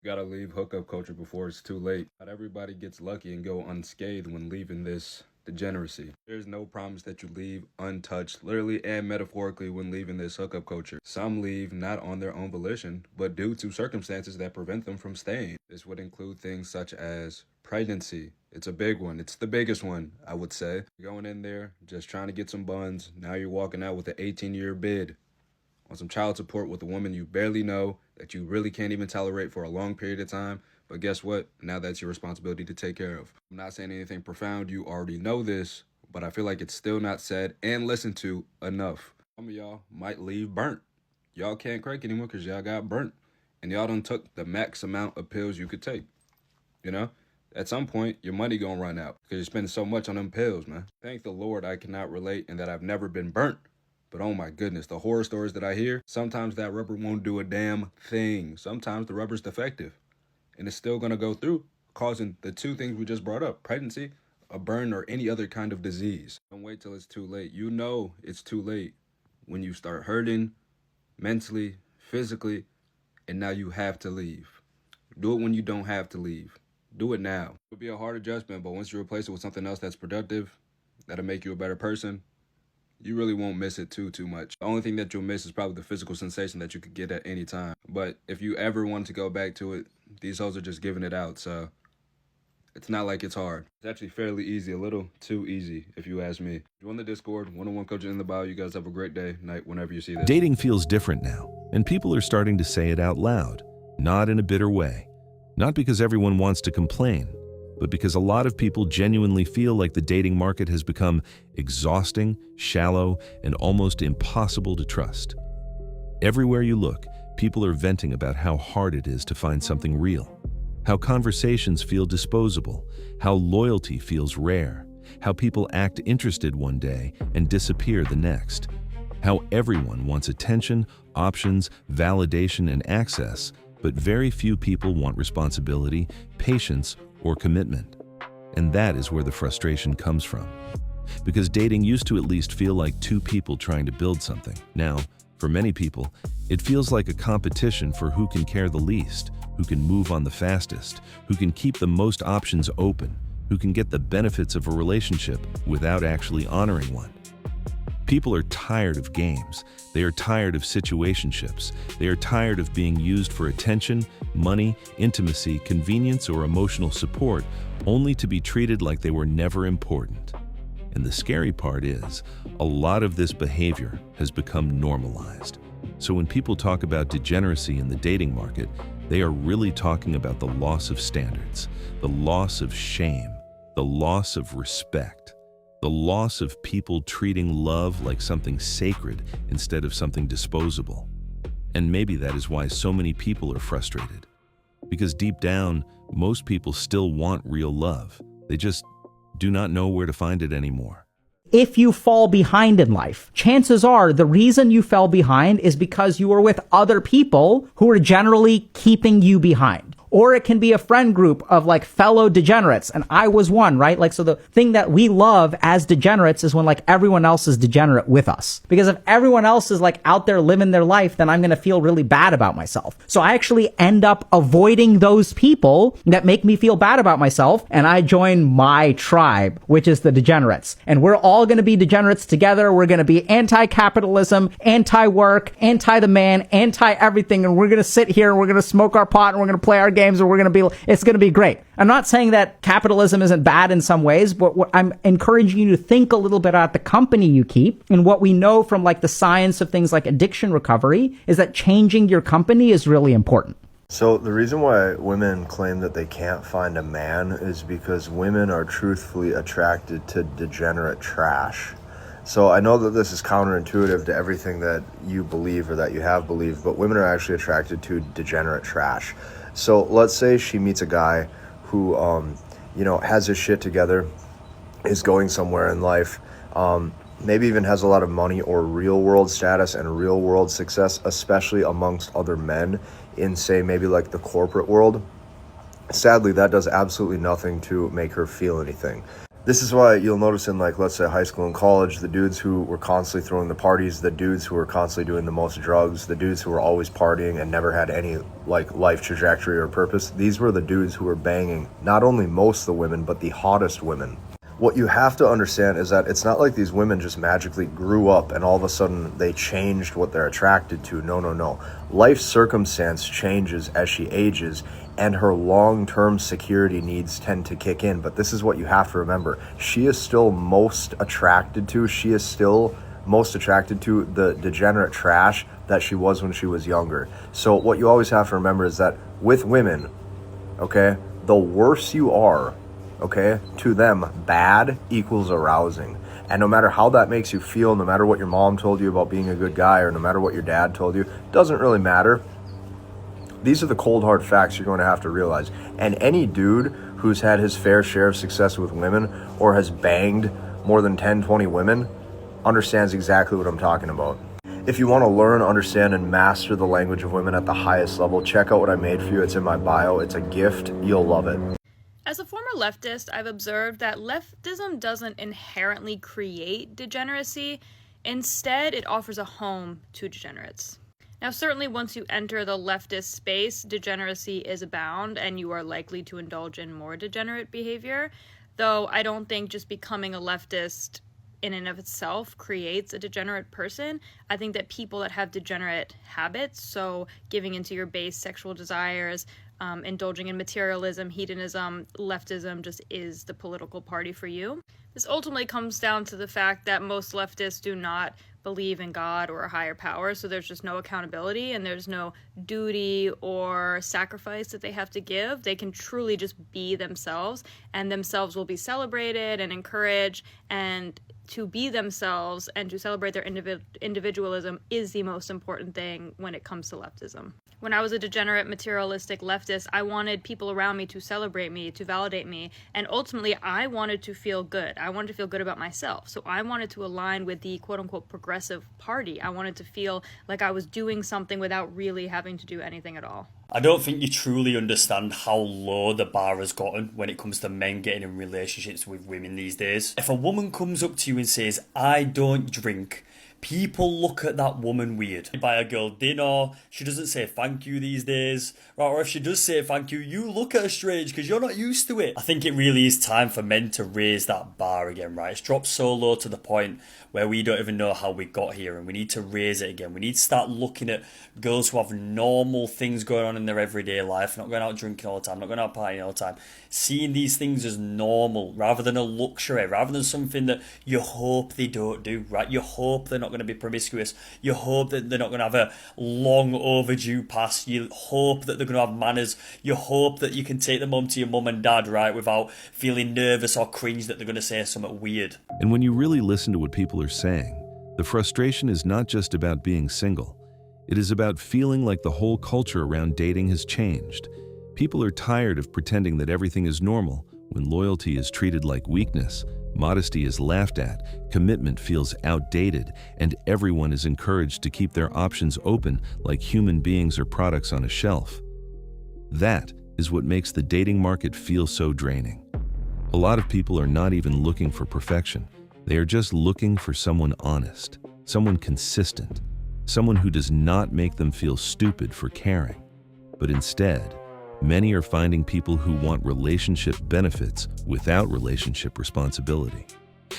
You gotta leave hookup culture before it's too late. Not everybody gets lucky and go unscathed when leaving this degeneracy. There's no promise that you leave untouched, literally and metaphorically, when leaving this hookup culture. Some leave not on their own volition, but due to circumstances that prevent them from staying. This would include things such as pregnancy. It's a big one. It's the biggest one, I would say. Going in there, just trying to get some buns. Now you're walking out with an 18-year bid on some child support with a woman you barely know, that you really can't even tolerate for a long period of time. But guess what? Now that's your responsibility to take care of. I'm not saying anything profound. You already know this, but I feel like it's still not said and listened to enough. Some of y'all might leave burnt. Y'all can't crank anymore because y'all got burnt. And y'all done took the max amount of pills you could take. You know? At some point, your money gonna run out because you're spending so much on them pills, man. Thank the Lord I cannot relate and that I've never been burnt. But oh my goodness, the horror stories that I hear, sometimes that rubber won't do a damn thing. Sometimes the rubber's defective. And it's still going to go through, causing the two things we just brought up, pregnancy, a burn, or any other kind of disease. Don't wait till it's too late. You know it's too late when you start hurting mentally, physically, and now you have to leave. Do it when you don't have to leave. Do it now. It'll be a hard adjustment, but once you replace it with something else that's productive, that'll make you a better person, you really won't miss it too much. The only thing that you'll miss is probably the physical sensation that you could get at any time. But if you ever want to go back to it, these hoes are just giving it out, so it's not like it's hard. It's actually fairly easy, a little too easy, if you ask me. Join the Discord, one-on-one coaching in the bio. You guys have a great day, night, whenever you see this. Dating feels different now, and people are starting to say it out loud, not in a bitter way. Not because everyone wants to complain, but because a lot of people genuinely feel like the dating market has become exhausting, shallow, and almost impossible to trust. Everywhere you look, people are venting about how hard it is to find something real, how conversations feel disposable, how loyalty feels rare, how people act interested one day and disappear the next, how everyone wants attention, options, validation, and access, but very few people want responsibility, patience, or commitment. And that is where the frustration comes from. Because dating used to at least feel like two people trying to build something. Now, for many people, it feels like a competition for who can care the least, who can move on the fastest, who can keep the most options open, who can get the benefits of a relationship without actually honoring one. People are tired of games. They are tired of situationships. They are tired of being used for attention, money, intimacy, convenience, or emotional support, only to be treated like they were never important. And the scary part is, a lot of this behavior has become normalized. So when people talk about degeneracy in the dating market, they are really talking about the loss of standards, the loss of shame, the loss of respect. The loss of people treating love like something sacred instead of something disposable. And maybe that is why so many people are frustrated. Because deep down, most people still want real love. They just do not know where to find it anymore. If you fall behind in life, chances are the reason you fell behind is because you were with other people who are generally keeping you behind. Or it can be a friend group of like fellow degenerates. And I was one, right? Like, so the thing that we love as degenerates is when like everyone else is degenerate with us. Because if everyone else is like out there living their life, then I'm going to feel really bad about myself. So I actually end up avoiding those people that make me feel bad about myself. And I join my tribe, which is the degenerates. And we're all going to be degenerates together. We're going to be anti-capitalism, anti-work, anti-the man, anti-everything. And we're going to sit here and we're going to smoke our pot and we're going to play our games, or it's going to be great. I'm not saying that capitalism isn't bad in some ways, but what I'm encouraging you to think a little bit about the company you keep. And what we know from like the science of things like addiction recovery is that changing your company is really important. So the reason why women claim that they can't find a man is because women are truthfully attracted to degenerate trash. So I know that this is counterintuitive to everything that you believe or that you have believed, but women are actually attracted to degenerate trash. So let's say she meets a guy who, has his shit together, is going somewhere in life, maybe even has a lot of money or real world status and real world success, especially amongst other men in, say, maybe like the corporate world. Sadly, that does absolutely nothing to make her feel anything. This is why you'll notice in, like, let's say high school and college, the dudes who were constantly throwing the parties, the dudes who were constantly doing the most drugs, the dudes who were always partying and never had any, like, life trajectory or purpose, these were the dudes who were banging not only most of the women, but the hottest women. What you have to understand is that it's not like these women just magically grew up and all of a sudden they changed what they're attracted to. No, no, no. Life circumstance changes as she ages, and her long-term security needs tend to kick in. But this is what you have to remember. She is still most attracted to the degenerate trash that she was when she was younger. So what you always have to remember is that with women, okay, the worse you are, okay, to them, bad equals arousing. And no matter how that makes you feel, no matter what your mom told you about being a good guy, or no matter what your dad told you, doesn't really matter. These are the cold hard facts you're going to have to realize. And any dude who's had his fair share of success with women, or has banged more than 10, 20 women, understands exactly what I'm talking about. If you want to learn, understand, and master the language of women at the highest level, check out what I made for you. It's in my bio. It's a gift. You'll love it. As a former leftist, I've observed that leftism doesn't inherently create degeneracy. Instead, it offers a home to degenerates. Now, certainly once you enter the leftist space, degeneracy is abound, and you are likely to indulge in more degenerate behavior, though I don't think just becoming a leftist in and of itself creates a degenerate person. I think that people that have degenerate habits, so giving into your base sexual desires, indulging in materialism, hedonism, leftism just is the political party for you. This ultimately comes down to the fact that most leftists do not believe in God or a higher power, so there's just no accountability and there's no duty or sacrifice that they have to give. They can truly just be themselves, and themselves will be celebrated and encouraged, and to be themselves and to celebrate their individualism is the most important thing when it comes to leftism. When I was a degenerate, materialistic leftist, I wanted people around me to celebrate me, to validate me, and ultimately I wanted to feel good. I wanted to feel good about myself. So I wanted to align with the quote-unquote progressive party. I wanted to feel like I was doing something without really having to do anything at all. I don't think you truly understand how low the bar has gotten when it comes to men getting in relationships with women these days. If a woman comes up to you and says, "I don't drink," people look at that woman weird. You buy a girl dinner, she doesn't say thank you these days, right? Or if she does say thank you, you look at her strange because you're not used to it. I think it really is time for men to raise that bar again, right? It's dropped so low to the point where we don't even know how we got here, and we need to raise it again. We need to start looking at girls who have normal things going on in their everyday life, not going out drinking all the time, not going out partying all the time, seeing these things as normal rather than a luxury, rather than something that you hope they don't do, right? You hope they're not going to be promiscuous. You hope that they're not going to have a long overdue past. You hope that they're going to have manners. You hope that you can take them home to your mum and dad, right, without feeling nervous or cringe that they're going to say something weird. And when you really listen to what people are saying, the frustration is not just about being single. It is about feeling like the whole culture around dating has changed. People are tired of pretending that everything is normal when loyalty is treated like weakness, modesty is laughed at, commitment feels outdated, and everyone is encouraged to keep their options open like human beings or products on a shelf. That is what makes the dating market feel so draining. A lot of people are not even looking for perfection. They are just looking for someone honest, someone consistent, someone who does not make them feel stupid for caring. But instead, many are finding people who want relationship benefits without relationship responsibility.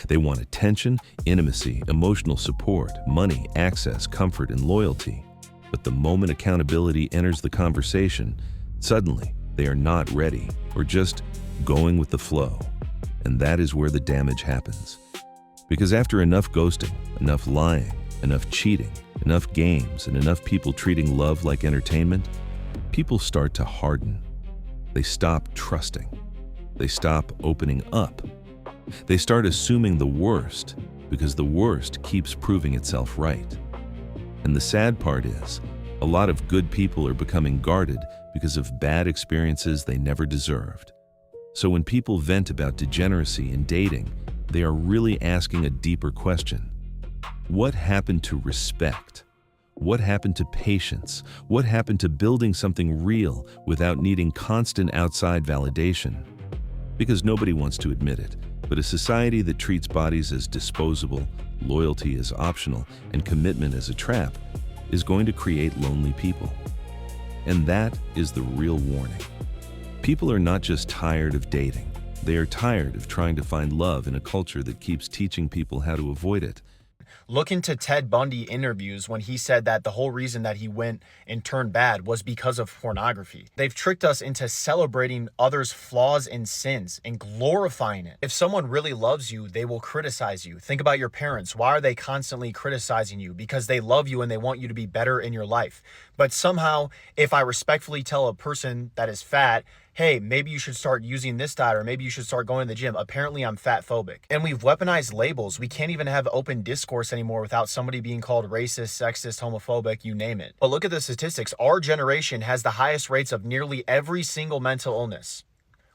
They want attention, intimacy, emotional support, money, access, comfort, and loyalty. But the moment accountability enters the conversation, suddenly they are not ready or just going with the flow. And that is where the damage happens. Because after enough ghosting, enough lying, enough cheating, enough games, and enough people treating love like entertainment, people start to harden. They stop trusting. They stop opening up. They start assuming the worst because the worst keeps proving itself right. And the sad part is, a lot of good people are becoming guarded because of bad experiences they never deserved. So when people vent about degeneracy in dating, they are really asking a deeper question. What happened to respect? What happened to patience? What happened to building something real without needing constant outside validation? Because nobody wants to admit it, But a society that treats bodies as disposable, loyalty as optional, and commitment as a trap is going to create lonely people. And that is the real warning. People are not just tired of dating. They are tired of trying to find love in a culture that keeps teaching people how to avoid it. Look into Ted Bundy interviews when he said that the whole reason that he went and turned bad was because of pornography. They've tricked us into celebrating others' flaws and sins and glorifying it. If someone really loves you, they will criticize you. Think about your parents. Why are they constantly criticizing you? Because they love you and they want you to be better in your life. But somehow, if I respectfully tell a person that is fat, hey, maybe you should start using this diet, or maybe you should start going to the gym, apparently I'm fat phobic. And we've weaponized labels. We can't even have open discourse anymore without somebody being called racist, sexist, homophobic, you name it. But look at the statistics. Our generation has the highest rates of nearly every single mental illness.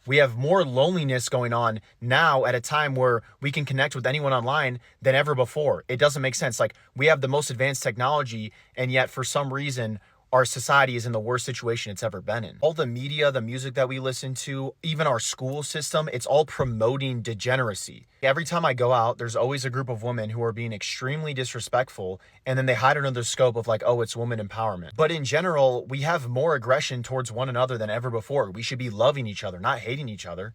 We have more loneliness going on now at a time where we can connect with anyone online than ever before. It doesn't make sense. Like, we have the most advanced technology, and yet for some reason, our society is in the worst situation it's ever been in. All the media, the music that we listen to, even our school system, it's all promoting degeneracy. Every time I go out, there's always a group of women who are being extremely disrespectful, and then they hide it under the scope of like, oh, it's woman empowerment. But in general, we have more aggression towards one another than ever before. We should be loving each other, not hating each other.